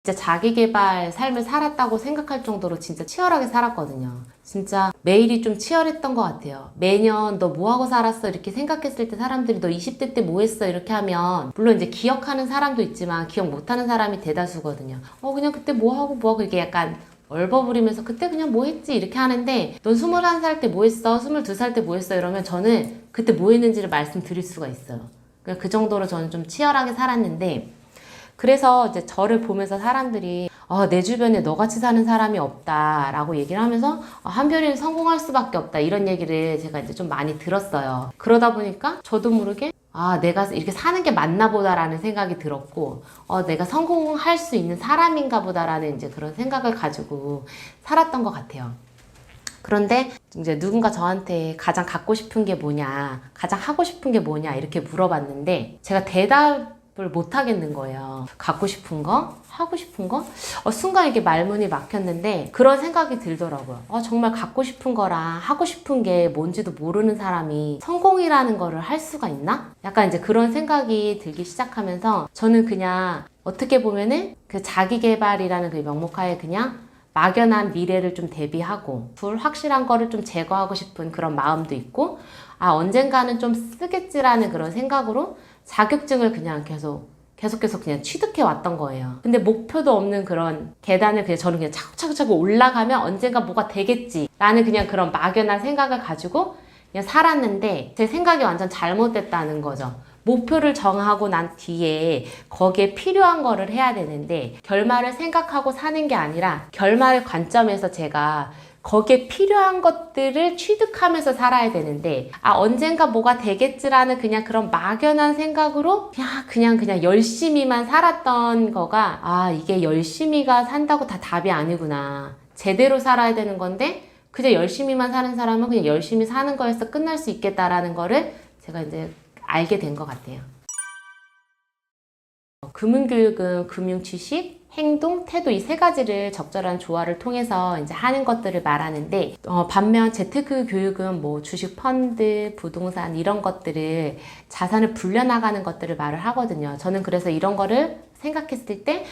진짜 자기계발 삶을 살았다고 생각할 정도로 진짜 치열하게 살았거든요. 진짜 매일이 좀 치열했던 것 같아요. 매년 너 뭐하고 살았어? 이렇게 생각했을 때 사람들이 너 20대 때 뭐 했어? 이렇게 하면 물론 이제 기억하는 사람도 있지만 기억 못하는 사람이 대다수거든요. 그냥 그때 뭐하고 이렇게 약간 얼버무리면서 그때 그냥 뭐 했지? 이렇게 하는데 넌 21살 때 뭐 했어? 22살 때 뭐 했어? 이러면 저는 그때 뭐 했는지를 말씀드릴 수가 있어요. 그 정도로 저는 좀 치열하게 살았는데 그래서 이제 저를 보면서 사람들이 내 주변에 너같이 사는 사람이 없다라고 얘기를 하면서 한별이는 성공할 수밖에 없다 이런 얘기를 제가 이제 좀 많이 들었어요. 그러다 보니까 저도 모르게 내가 이렇게 사는 게 맞나 보다라는 생각이 들었고 내가 성공할 수 있는 사람인가 보다라는 이제 그런 생각을 가지고 살았던 것 같아요. 그런데 이제 누군가 저한테 가장 갖고 싶은 게 뭐냐, 가장 하고 싶은 게 뭐냐 이렇게 물어봤는데 제가 대답을 못 하겠는 거예요. 갖고 싶은 거? 하고 싶은 거? 순간 이렇게 말문이 막혔는데 그런 생각이 들더라고요. 정말 갖고 싶은 거랑 하고 싶은 게 뭔지도 모르는 사람이 성공이라는 거를 할 수가 있나? 약간 이제 그런 생각이 들기 시작하면서 저는 그냥 어떻게 보면은 그 자기계발이라는 그 명목하에 그냥 막연한 미래를 좀 대비하고 불확실한 거를 좀 제거하고 싶은 그런 마음도 있고 언젠가는 좀 쓰겠지라는 그런 생각으로 자격증을 그냥 계속 그냥 취득해 왔던 거예요. 근데 목표도 없는 그런 계단을 저는 그냥 차곡차곡 올라가면 언젠가 뭐가 되겠지라는 그냥 그런 막연한 생각을 가지고 그냥 살았는데 제 생각이 완전 잘못됐다는 거죠. 목표를 정하고 난 뒤에 거기에 필요한 거를 해야 되는데 결말을 생각하고 사는 게 아니라 결말 관점에서 제가 거기에 필요한 것들을 취득하면서 살아야 되는데 언젠가 뭐가 되겠지라는 그냥 그런 막연한 생각으로 그냥 열심히만 살았던 거가 이게 열심히가 산다고 다 답이 아니구나. 제대로 살아야 되는 건데 그냥 열심히만 사는 사람은 그냥 열심히 사는 거에서 끝날 수 있겠다라는 거를 제가 이제 알게 된 것 같아요. 금융교육은 금융지식, 행동, 태도 이 세 가지를 적절한 조화를 통해서 이제 하는 것들을 말하는데 반면 재테크 교육은 뭐 주식 펀드, 부동산 이런 것들을 자산을 불려나가는 것들을 말을 하거든요. 저는 그래서 이런 거를 생각했을 때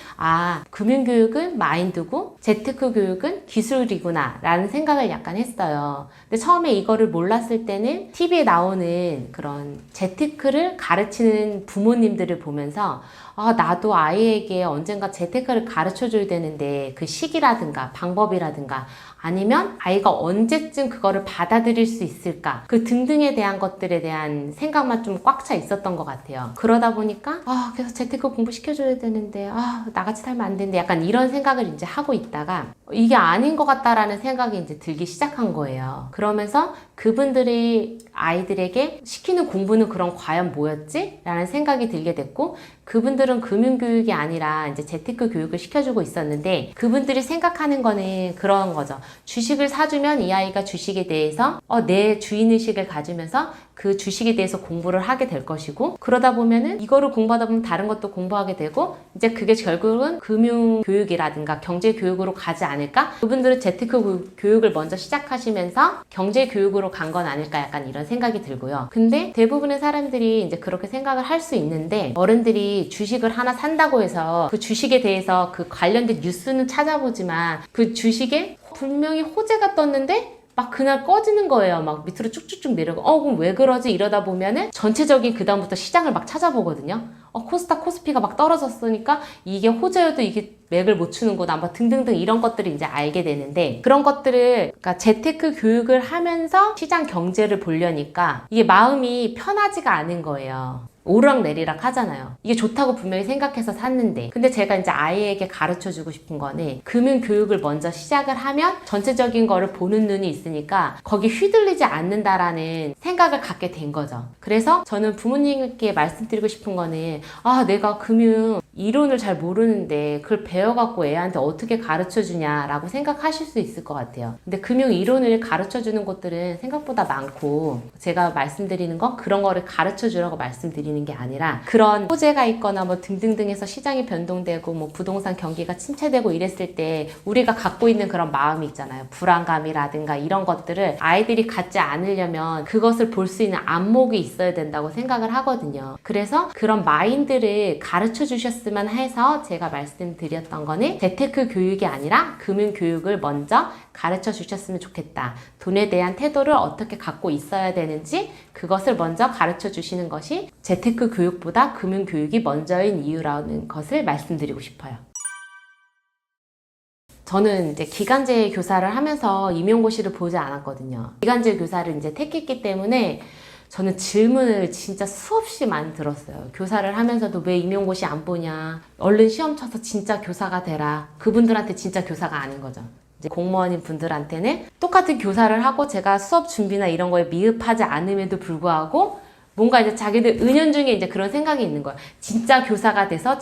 금융교육은 마인드고 재테크 교육은 기술이구나 라는 생각을 약간 했어요. 근데 처음에 이거를 몰랐을 때는 TV에 나오는 그런 재테크를 가르치는 부모님들을 보면서 나도 아이에게 언젠가 재테크를 가르쳐 줘야 되는데 그 시기라든가 방법이라든가 아니면 아이가 언제쯤 그거를 받아들일 수 있을까 그 등등에 대한 것들에 대한 생각만 좀 꽉 차 있었던 것 같아요. 그러다 보니까 계속 재테크 공부 시켜줘야 되는데 나같이 살면 안 되는데 약간 이런 생각을 이제 하고 있다가 이게 아닌 것 같다라는 생각이 이제 들기 시작한 거예요. 그러면서 그분들이 아이들에게 시키는 공부는 그럼 과연 뭐였지? 라는 생각이 들게 됐고 그분들은 금융교육이 아니라 이제 재테크 교육을 시켜주고 있었는데 그분들이 생각하는 거는 그런 거죠. 주식을 사주면 이 아이가 주식에 대해서 내 주인의식을 가지면서 그 주식에 대해서 공부를 하게 될 것이고 그러다 보면은 이거를 공부하다 보면 다른 것도 공부하게 되고 이제 그게 결국은 금융교육이라든가 경제교육으로 가지 않을까? 그분들은 재테크 교육을 먼저 시작하시면서 경제교육으로 간 건 아닐까 약간 이런 생각이 들고요. 근데 대부분의 사람들이 이제 그렇게 생각을 할 수 있는데 어른들이 주식을 하나 산다고 해서 그 주식에 대해서 그 관련된 뉴스는 찾아보지만 그 주식에 분명히 호재가 떴는데 막 그날 꺼지는 거예요. 막 밑으로 쭉쭉쭉 내려가. 그럼 왜 그러지? 이러다 보면은 전체적인 그다음부터 시장을 막 찾아보거든요. 코스닥, 코스피가 막 떨어졌으니까 이게 호재여도 이게 맥을 못 추는구나. 뭐 등등등 이런 것들을 이제 알게 되는데 그런 것들을 그러니까 재테크 교육을 하면서 시장 경제를 보려니까 이게 마음이 편하지가 않은 거예요. 오르락내리락 하잖아요. 이게 좋다고 분명히 생각해서 샀는데 근데 제가 이제 아이에게 가르쳐주고 싶은 거는 금융교육을 먼저 시작을 하면 전체적인 거를 보는 눈이 있으니까 거기 휘둘리지 않는다라는 생각을 갖게 된 거죠. 그래서 저는 부모님께 말씀드리고 싶은 거는 내가 금융 이론을 잘 모르는데 그걸 배워갖고 애한테 어떻게 가르쳐주냐라고 생각하실 수 있을 것 같아요. 근데 금융 이론을 가르쳐주는 곳들은 생각보다 많고 제가 말씀드리는 건 그런 거를 가르쳐주라고 말씀드리는 드리는 게 아니라 그런 호재가 있거나 뭐 등등등해서 시장이 변동되고 뭐 부동산 경기가 침체되고 이랬을 때 우리가 갖고 있는 그런 마음이 있잖아요. 불안감이라든가 이런 것들을 아이들이 갖지 않으려면 그것을 볼 수 있는 안목이 있어야 된다고 생각을 하거든요. 그래서 그런 마인드를 가르쳐 주셨으면 해서 제가 말씀드렸던 거는 재테크 교육이 아니라 금융 교육을 먼저 가르쳐 주셨으면 좋겠다. 돈에 대한 태도를 어떻게 갖고 있어야 되는지 그것을 먼저 가르쳐 주시는 것이 재테크 교육보다 금융 교육이 먼저인 이유라는 것을 말씀드리고 싶어요. 저는 이제 기간제 교사를 하면서 임용고시를 보지 않았거든요. 기간제 교사를 이제 택했기 때문에 저는 질문을 진짜 수없이 많이 들었어요. 교사를 하면서도 왜 임용고시 안 보냐. 얼른 시험 쳐서 진짜 교사가 되라. 그분들한테 진짜 교사가 아닌 거죠. 이제 공무원인 분들한테는 똑같은 교사를 하고 제가 수업 준비나 이런 거에 미흡하지 않음에도 불구하고 뭔가 이제 자기들 은연중에 이제 그런 생각이 있는 거야. 진짜 교사가 돼서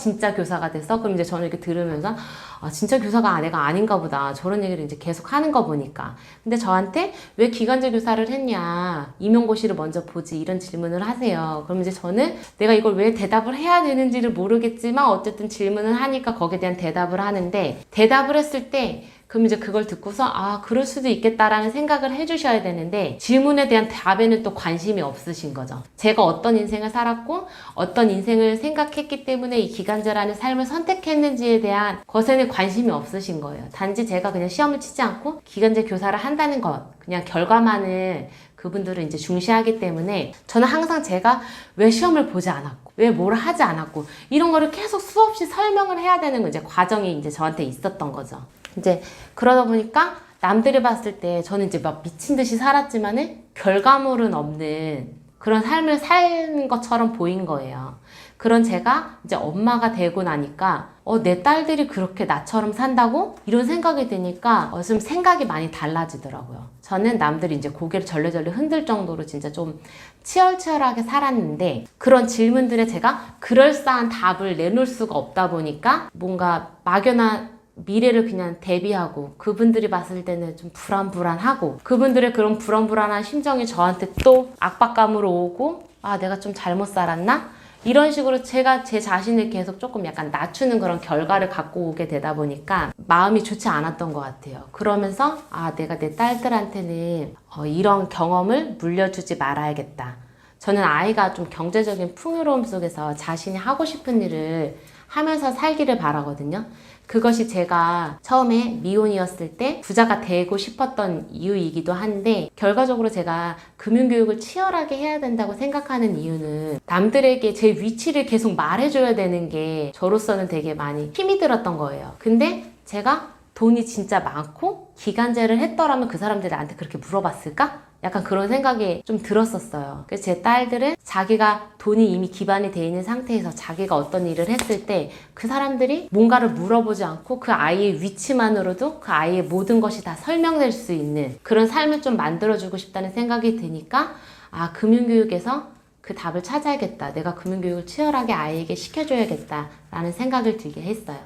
그럼 이제 저는 이렇게 들으면서 아, 진짜 교사가 내가 아닌가 보다. 저런 얘기를 이제 계속 하는 거 보니까. 근데 저한테 왜 기간제 교사를 했냐. 임용고시를 먼저 보지. 이런 질문을 하세요. 그럼 이제 저는 내가 이걸 왜 대답을 해야 되는지를 모르겠지만 어쨌든 질문을 하니까 거기에 대한 대답을 하는데 대답을 했을 때 그럼 이제 그걸 듣고서 아 그럴 수도 있겠다라는 생각을 해주셔야 되는데 질문에 대한 답에는 또 관심이 없으신 거죠. 제가 어떤 인생을 살았고 어떤 인생을 생각했기 때문에 이 기간제라는 삶을 선택했는지에 대한 것에는 관심이 없으신 거예요. 단지 제가 그냥 시험을 치지 않고 기간제 교사를 한다는 것 그냥 결과만을 그분들은 이제 중시하기 때문에 저는 항상 제가 왜 시험을 보지 않았고 왜 뭘 하지 않았고 이런 거를 계속 수없이 설명을 해야 되는 이제 과정이 이제 저한테 있었던 거죠. 이제 그러다 보니까 남들이 봤을 때 저는 이제 막 미친 듯이 살았지만은 결과물은 없는 그런 삶을 산 것처럼 보인 거예요. 그런 제가 이제 엄마가 되고 나니까 내 딸들이 그렇게 나처럼 산다고? 이런 생각이 드니까 좀 생각이 많이 달라지더라고요. 저는 남들이 이제 고개를 절레절레 흔들 정도로 진짜 좀 치열치열하게 살았는데 그런 질문들에 제가 그럴싸한 답을 내놓을 수가 없다 보니까 뭔가 막연한 미래를 그냥 대비하고 그분들이 봤을 때는 좀 불안불안하고 그분들의 그런 불안불안한 심정이 저한테 또 압박감으로 오고 아 내가 좀 잘못 살았나? 이런 식으로 제가 제 자신을 계속 조금 약간 낮추는 그런 결과를 갖고 오게 되다 보니까 마음이 좋지 않았던 것 같아요. 그러면서 아 내가 내 딸들한테는 이런 경험을 물려주지 말아야겠다. 저는 아이가 좀 경제적인 풍요로움 속에서 자신이 하고 싶은 일을 하면서 살기를 바라거든요. 그것이 제가 처음에 미혼이었을 때 부자가 되고 싶었던 이유이기도 한데 결과적으로 제가 금융교육을 치열하게 해야 된다고 생각하는 이유는 남들에게 제 위치를 계속 말해줘야 되는 게 저로서는 되게 많이 힘이 들었던 거예요. 근데 제가 돈이 진짜 많고 기간제를 했더라면 그 사람들이 나한테 그렇게 물어봤을까? 약간 그런 생각이 좀 들었었어요. 그래서 제 딸들은 자기가 돈이 이미 기반이 돼 있는 상태에서 자기가 어떤 일을 했을 때 그 사람들이 뭔가를 물어보지 않고 그 아이의 위치만으로도 그 아이의 모든 것이 다 설명될 수 있는 그런 삶을 좀 만들어주고 싶다는 생각이 드니까 아 금융교육에서 그 답을 찾아야겠다. 내가 금융교육을 치열하게 아이에게 시켜줘야겠다 라는 생각을 들게 했어요.